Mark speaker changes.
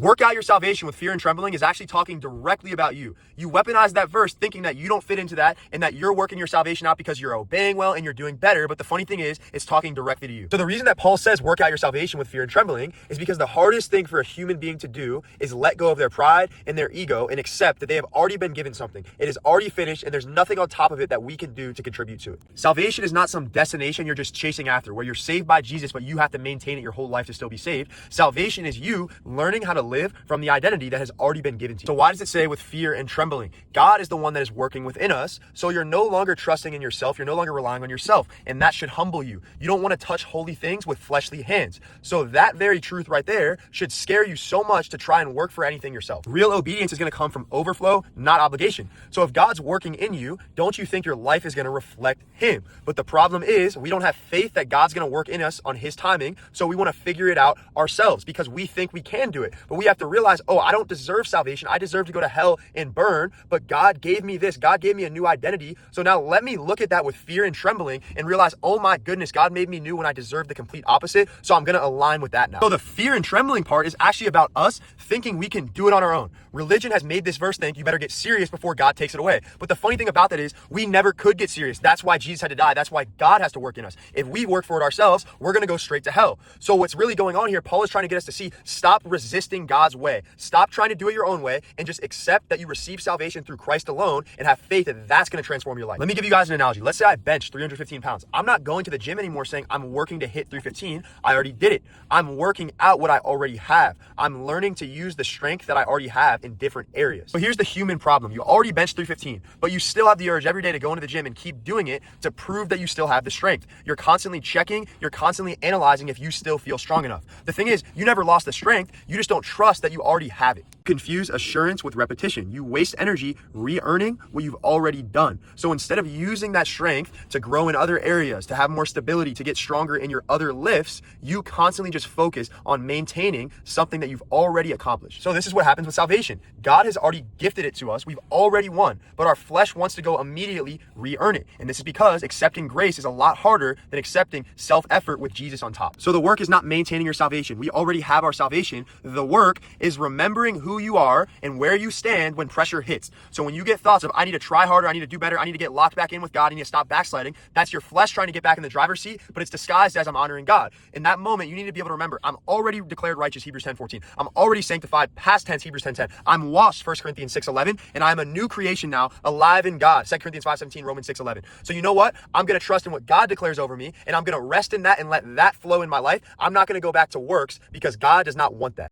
Speaker 1: Work out your salvation with fear and trembling is actually talking directly about you. You weaponize that verse thinking that you don't fit into that and that you're working your salvation out because you're obeying well and you're doing better. But the funny thing is, it's talking directly to you. So the reason that Paul says work out your salvation with fear and trembling is because the hardest thing for a human being to do is let go of their pride and their ego and accept that they have already been given something. It is already finished and there's nothing on top of it that we can do to contribute to it. Salvation is not some destination you're just chasing after where you're saved by Jesus, but you have to maintain it your whole life to still be saved. Salvation is you learning how to live from the identity that has already been given to you. So why does it say with fear and trembling? God is the one that is working within us. So you're no longer trusting in yourself. You're no longer relying on yourself. And that should humble you. You don't want to touch holy things with fleshly hands. So that very truth right there should scare you so much to try and work for anything yourself. Real obedience is going to come from overflow, not obligation. So if God's working in you, don't you think your life is going to reflect him? But the problem is we don't have faith that God's going to work in us on his timing. So we want to figure it out ourselves because we think we can do it. But we have to realize, oh, I don't deserve salvation. I deserve to go to hell and burn, but God gave me this. God gave me a new identity. So now let me look at that with fear and trembling and realize, oh my goodness, God made me new when I deserved the complete opposite. So I'm going to align with that now. So the fear and trembling part is actually about us thinking we can do it on our own. Religion has made this verse think you better get serious before God takes it away. But the funny thing about that is we never could get serious. That's why Jesus had to die. That's why God has to work in us. If we work for it ourselves, we're going to go straight to hell. So what's really going on here, Paul is trying to get us to see, stop resisting God's way. Stop trying to do it your own way and just accept that you receive salvation through Christ alone and have faith that that's going to transform your life. Let me give you guys an analogy. Let's say I bench 315 pounds. I'm not going to the gym anymore saying I'm working to hit 315. I already did it. I'm working out what I already have. I'm learning to use the strength that I already have in different areas. But here's the human problem. You already bench 315, but you still have the urge every day to go into the gym and keep doing it to prove that you still have the strength. You're constantly checking, you're constantly analyzing if you still feel strong enough. The thing is, you never lost the strength. You just don't trust that you already have it. Confuse assurance with repetition. You waste energy re-earning what you've already done. So instead of using that strength to grow in other areas, to have more stability, to get stronger in your other lifts, you constantly just focus on maintaining something that you've already accomplished. So this is what happens with salvation. God has already gifted it to us. We've already won, but our flesh wants to go immediately re-earn it. And this is because accepting grace is a lot harder than accepting self-effort with Jesus on top. So the work is not maintaining your salvation. We already have our salvation. The work is remembering who you are and where you stand when pressure hits. So when you get thoughts of, I need to try harder, I need to do better, I need to get locked back in with God, I need to stop backsliding, that's your flesh trying to get back in the driver's seat, but it's disguised as I'm honoring God. In that moment, you need to be able to remember, I'm already declared righteous, Hebrews 10:14. I'm already sanctified, past tense, Hebrews 10:10. I'm washed, 1 Corinthians 6:11, and I'm a new creation now, alive in God, 2 Corinthians 5:17, Romans 6:11. So you know what? I'm going to trust in what God declares over me, and I'm going to rest in that and let that flow in my life. I'm not going to go back to works because God does not want that.